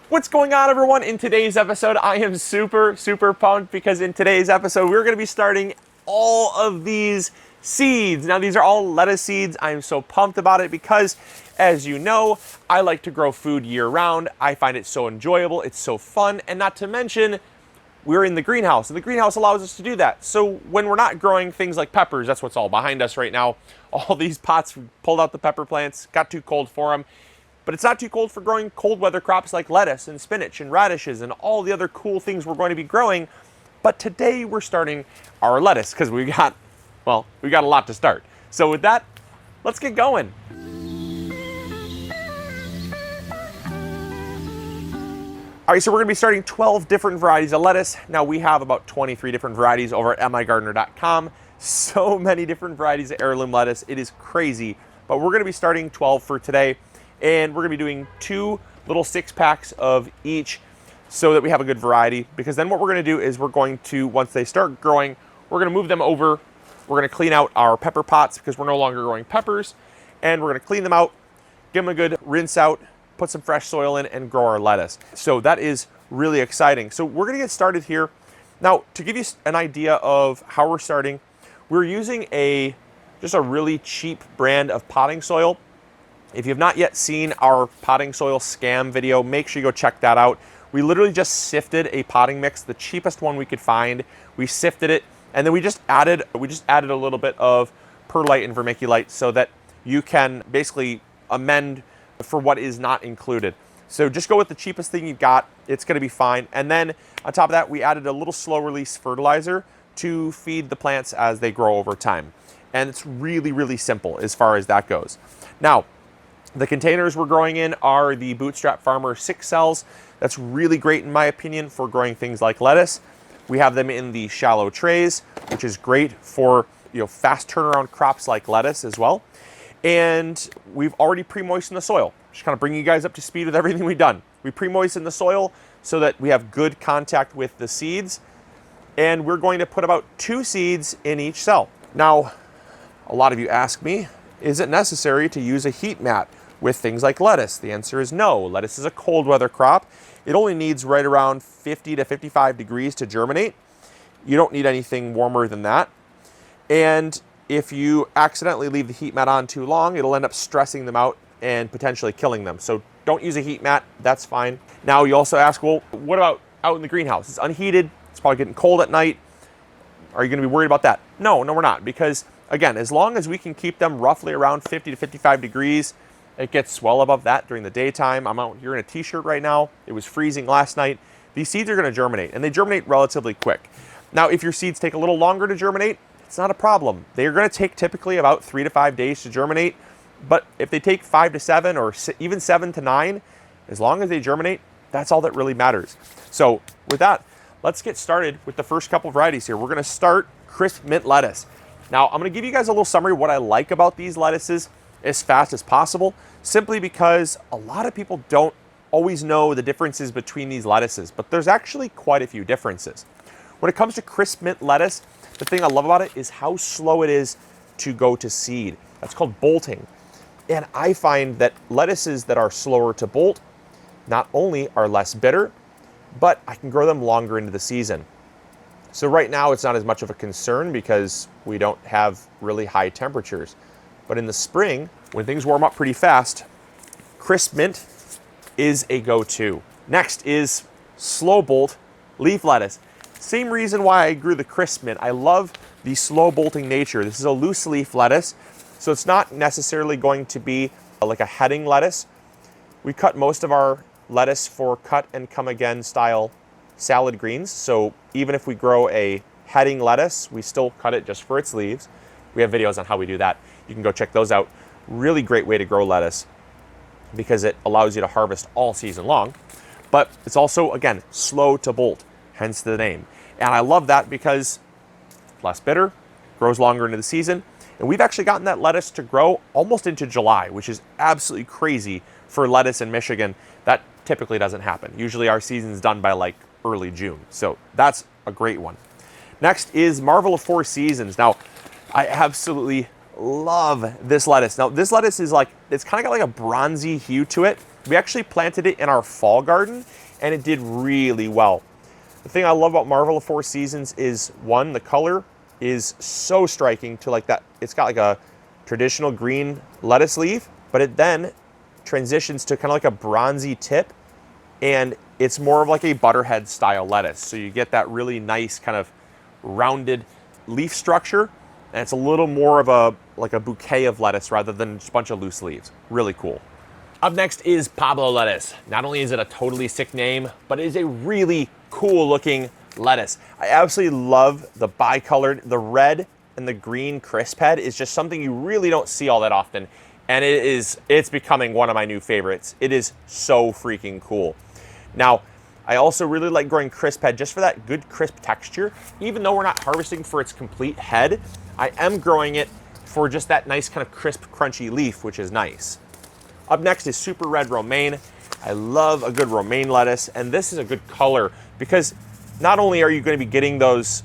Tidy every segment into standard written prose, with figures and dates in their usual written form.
What's going on, everyone? In today's episode, I am super pumped because in today's episode, we're going to be starting all of these seeds. Now, these are all lettuce seeds. I'm so pumped about it because, as you know, I like to grow food year-round. I find it so enjoyable. It's so fun. And not to mention, we're in the greenhouse, and the greenhouse allows us to do that. So when we're not growing things like peppers, that's what's all behind us right now. All these pots, we pulled out the pepper plants, got too cold for them. But it's not too cold for growing cold weather crops like lettuce and spinach and radishes and all the other cool things we're going to be growing. But today we're starting our lettuce because we got a lot to start. So with that, let's get going. All right, so we're going to be starting 12 different varieties of lettuce. Now we have about 23 different varieties over at MIgardener.com. So many different varieties of heirloom lettuce. It is crazy. But we're going to be starting 12 for today. And we're going to be doing 2 little 6-packs of each so that we have a good variety. Because then what we're going to do is we're going to, once they start growing, we're going to move them over. We're going to clean out our pepper pots because we're no longer growing peppers. And we're going to clean them out, give them a good rinse out, put some fresh soil in, and grow our lettuce. So that is really exciting. So we're going to get started here. Now, to give you an idea of how we're starting, we're using just a really cheap brand of potting soil. If you have not yet seen our potting soil scam video, make sure you go check that out. We literally just sifted a potting mix, the cheapest one we could find. We sifted it, and then we just added a little bit of perlite and vermiculite so that you can basically amend for what is not included. So just go with the cheapest thing you've got. It's going to be fine. And then on top of that, we added a little slow release fertilizer to feed the plants as they grow over time. And it's really simple as far as that goes. Now, the containers we're growing in are the Bootstrap Farmer 6 cells. That's really great in my opinion for growing things like lettuce. We have them in the shallow trays, which is great for fast turnaround crops like lettuce as well. And we've already pre-moistened the soil. Just kind of bring you guys up to speed with everything we've done. We pre-moistened the soil so that we have good contact with the seeds. And we're going to put about 2 seeds in each cell. Now, a lot of you ask me, is it necessary to use a heat mat with things like lettuce? The answer is no. Lettuce is a cold weather crop. It only needs right around 50 to 55 degrees to germinate. You don't need anything warmer than that. And if you accidentally leave the heat mat on too long, it'll end up stressing them out and potentially killing them. So don't use a heat mat, that's fine. Now you also ask, well, what about out in the greenhouse? It's unheated, it's probably getting cold at night. Are you gonna be worried about that? No, we're not, because again, as long as we can keep them roughly around 50 to 55 degrees, it gets well above that during the daytime. I'm out here in a t-shirt right now. It was freezing last night. These seeds are gonna germinate, and they germinate relatively quick. Now, if your seeds take a little longer to germinate, it's not a problem. They're gonna take typically about 3 to 5 days to germinate, but if they take 5 to 7 or even 7 to 9, as long as they germinate, that's all that really matters. So with that, let's get started with the first couple varieties here. We're gonna start crisp mint lettuce. Now, I'm gonna give you guys a little summary of what I like about these lettuces as fast as possible, simply because a lot of people don't always know the differences between these lettuces, but there's actually quite a few differences. When it comes to crisp mint lettuce, the thing I love about it is how slow it is to go to seed. That's called bolting. And I find that lettuces that are slower to bolt not only are less bitter, but I can grow them longer into the season. So right now it's not as much of a concern because we don't have really high temperatures. But in the spring, when things warm up pretty fast, crisp mint is a go-to. Next is slow bolt leaf lettuce. Same reason why I grew the crisp mint. I love the slow bolting nature. This is a loose leaf lettuce, so it's not necessarily going to be like a heading lettuce. We cut most of our lettuce for cut and come again style salad greens. So even if we grow a heading lettuce, we still cut it just for its leaves. We have videos on how we do that. You can go check those out. Really great way to grow lettuce because it allows you to harvest all season long. But it's also, again, slow to bolt, hence the name. And I love that because less bitter, grows longer into the season. And we've actually gotten that lettuce to grow almost into July, which is absolutely crazy for lettuce in Michigan. That typically doesn't happen. Usually our season's done by like early June. So that's a great one. Next is Marvel of Four Seasons. Now, I absolutely love this lettuce. Now, this lettuce is like, it's kind of got like a bronzy hue to it. We actually planted it in our fall garden and it did really well. The thing I love about Marvel of Four Seasons is, one, the color is so striking to like that. It's got like a traditional green lettuce leaf, but it then transitions to kind of like a bronzy tip, and it's more of like a butterhead style lettuce. So you get that really nice kind of rounded leaf structure, and it's a little more of a like a bouquet of lettuce rather than just a bunch of loose leaves. Really cool. Up next is Pablo lettuce. Not only is it a totally sick name, but it is a really cool looking lettuce. I absolutely love the bicolored, the red and the green crisp head is just something you really don't see all that often. And it's becoming one of my new favorites. It is so freaking cool. Now, I also really like growing crisp head just for that good crisp texture. Even though we're not harvesting for its complete head, I am growing it for just that nice kind of crisp, crunchy leaf, which is nice. Up next is super red romaine. I love a good romaine lettuce, and this is a good color because not only are you going to be getting those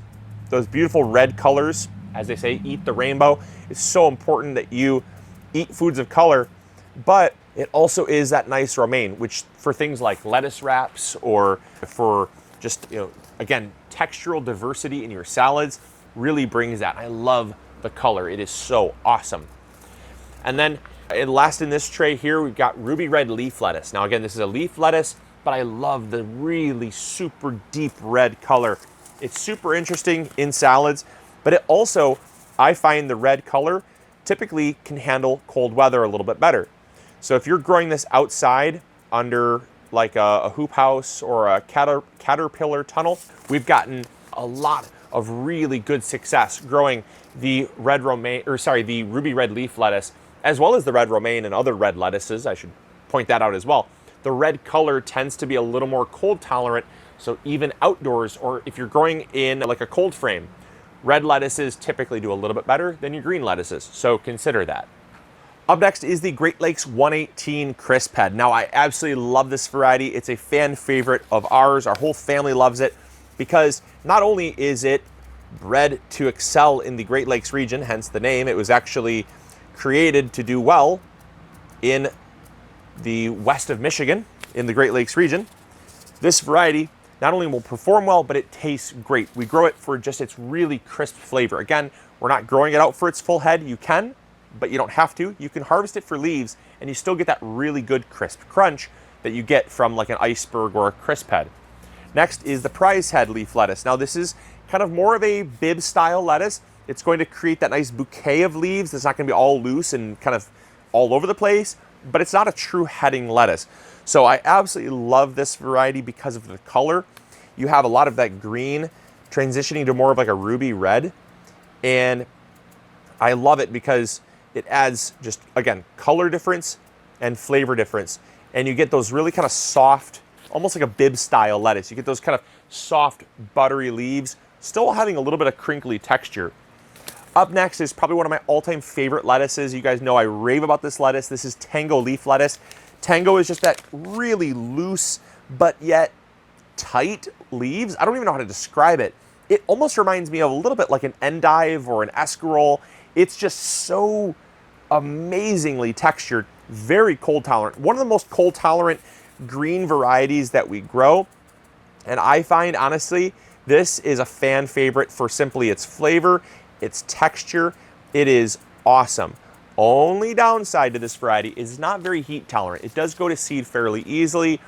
beautiful red colors, as they say, eat the rainbow. It's so important that you eat foods of color, but it also is that nice romaine, which for things like lettuce wraps or for just, again, textural diversity in your salads really brings that. I love the color. It is so awesome. And then last in this tray here, we've got ruby red leaf lettuce. Now again, this is a leaf lettuce, but I love the really super deep red color. It's super interesting in salads, but it also, I find the red color typically can handle cold weather a little bit better. So if you're growing this outside under like a hoop house or a caterpillar tunnel, we've gotten a lot of really good success growing the the ruby red leaf lettuce, as well as the red romaine and other red lettuces. I should point that out as well. The red color tends to be a little more cold tolerant, so even outdoors or if you're growing in like a cold frame, red lettuces typically do a little bit better than your green lettuces, so consider that. Up next is the Great Lakes 118 Crisp Head. Now I absolutely love this variety. It's a fan favorite of ours. Our whole family loves it because not only is it bred to excel in the Great Lakes region, hence the name, it was actually created to do well in the west of Michigan, in the Great Lakes region. This variety not only will perform well, but it tastes great. We grow it for just its really crisp flavor. Again, we're not growing it out for its full head. You can, but you don't have to. You can harvest it for leaves and you still get that really good crisp crunch that you get from like an iceberg or a crisp head. Next is the prize head leaf lettuce. Now this is kind of more of a bib style lettuce. It's going to create that nice bouquet of leaves. It's not going to be all loose and kind of all over the place, but it's not a true heading lettuce. So I absolutely love this variety because of the color. You have a lot of that green transitioning to more of like a ruby red. And I love it because it adds just, again, color difference and flavor difference. And you get those really kind of soft, almost like a bib style lettuce. You get those kind of soft, buttery leaves, still having a little bit of crinkly texture. Up next is probably one of my all-time favorite lettuces. You guys know I rave about this lettuce. This is Tango leaf lettuce. Tango is just that really loose, but yet tight leaves. I don't even know how to describe it. It almost reminds me of a little bit like an endive or an escarole. It's just so amazingly textured, very cold tolerant. One of the most cold tolerant green varieties that we grow. And I find, honestly, this is a fan favorite for simply its flavor, its texture. It is awesome. Only downside to this variety is not very heat tolerant. It does go to seed fairly easily,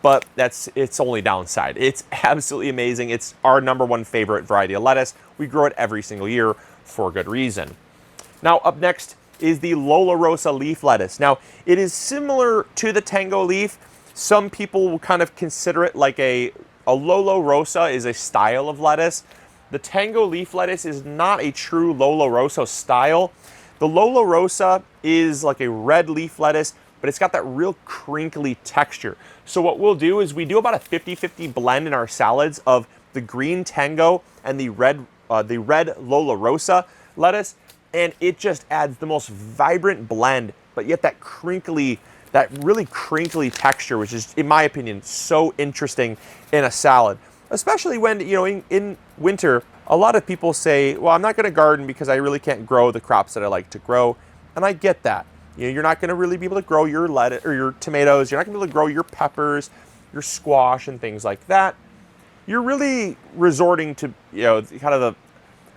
but that's its only downside. It's absolutely amazing. It's our #1 favorite variety of lettuce. We grow it every single year for good reason. Now up next is the Lola Rosa leaf lettuce. Now it is similar to the Tango leaf. Some people will kind of consider it like a Lola Rosa is a style of lettuce. The Tango leaf lettuce is not a true Lola Rosa style. The Lola Rosa is like a red leaf lettuce, but it's got that real crinkly texture. So what we'll do is we do about a 50-50 blend in our salads of the green Tango and the red Lola Rosa lettuce, and it just adds the most vibrant blend, but yet that really crinkly texture, which is, in my opinion, so interesting in a salad. Especially when, in winter, a lot of people say, well, I'm not going to garden because I really can't grow the crops that I like to grow. And I get that. You're not going to really be able to grow your lettuce or your tomatoes. You're not going to be able to grow your peppers, your squash, and things like that. You're really resorting to, kind of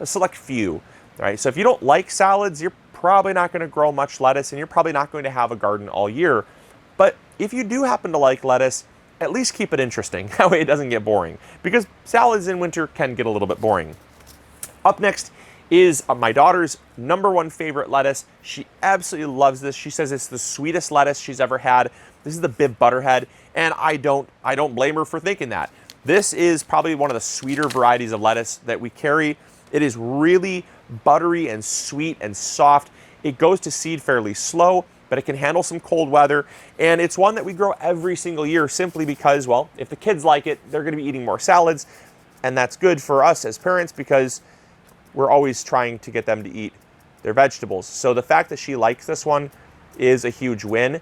a select few, right? So if you don't like salads, you're probably not going to grow much lettuce, and you're probably not going to have a garden all year. But if you do happen to like lettuce, at least keep it interesting. That way it doesn't get boring, because salads in winter can get a little bit boring. Up next is my daughter's #1 favorite lettuce. She absolutely loves this. She says it's the sweetest lettuce she's ever had. This is the Bib Butterhead, and I don't blame her for thinking that. This is probably one of the sweeter varieties of lettuce that we carry. It is really buttery and sweet and soft. It goes to seed fairly slow, but it can handle some cold weather. And it's one that we grow every single year simply because, well, if the kids like it, they're going to be eating more salads. And that's good for us as parents because we're always trying to get them to eat their vegetables. So the fact that she likes this one is a huge win.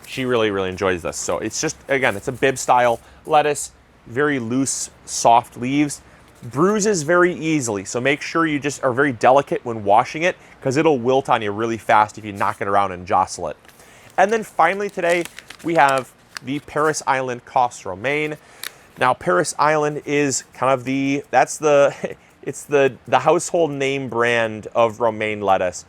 She really, really enjoys this. So it's just, again, it's a Bib style lettuce, very loose, soft leaves. Bruises very easily, so make sure you just are very delicate when washing it because it'll wilt on you really fast if you knock it around and jostle it. And then finally today, we have the Paris Island Cos Romaine. Now, Paris Island is kind of it's the household name brand of romaine lettuce.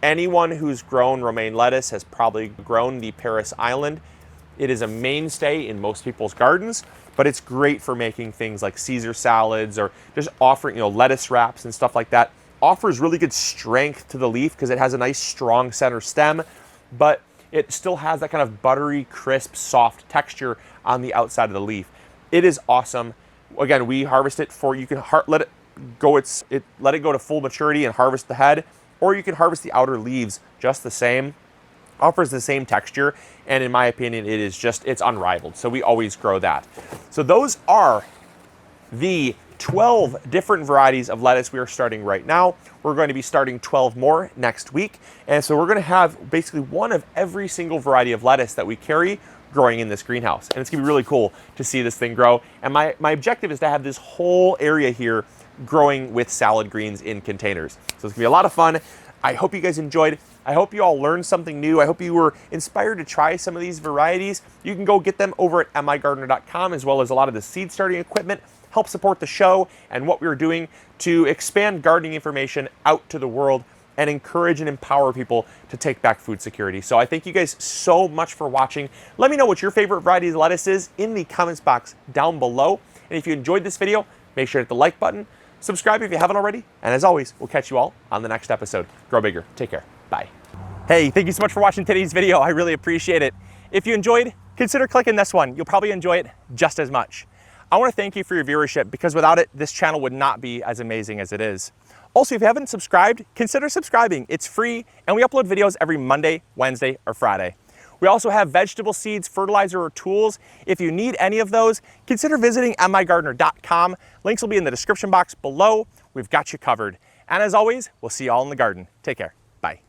Anyone who's grown romaine lettuce has probably grown the Paris Island. It is a mainstay in most people's gardens, but it's great for making things like Caesar salads or just offering, lettuce wraps and stuff like that. Offers really good strength to the leaf because it has a nice strong center stem, but it still has that kind of buttery, crisp, soft texture on the outside of the leaf. It is awesome. Again, we harvest it you can let it go to full maturity and harvest the head, or you can harvest the outer leaves just the same. Offers the same texture, and in my opinion, it's unrivaled. So we always grow that. So those are the 12 different varieties of lettuce we are starting right now. We're going to be starting 12 more next week. And so we're going to have basically one of every single variety of lettuce that we carry growing in this greenhouse. And it's going to be really cool to see this thing grow. And my objective is to have this whole area here growing with salad greens in containers. So it's going to be a lot of fun. I hope you guys enjoyed. I hope you all learned something new. I hope you were inspired to try some of these varieties. You can go get them over at MIgardener.com, as well as a lot of the seed starting equipment. Help support the show and what we're doing to expand gardening information out to the world and encourage and empower people to take back food security. So I thank you guys so much for watching. Let me know what your favorite variety of lettuce is in the comments box down below. And if you enjoyed this video, make sure to hit the like button. Subscribe if you haven't already. And as always, we'll catch you all on the next episode. Grow bigger. Take care. Bye. Hey, thank you so much for watching today's video. I really appreciate it. If you enjoyed, consider clicking this one. You'll probably enjoy it just as much. I want to thank you for your viewership because without it, this channel would not be as amazing as it is. Also, if you haven't subscribed, consider subscribing. It's free, and we upload videos every Monday, Wednesday, or Friday. We also have vegetable seeds, fertilizer, or tools. If you need any of those, consider visiting MIgardener.com. Links will be in the description box below. We've got you covered. And as always, we'll see you all in the garden. Take care. Bye.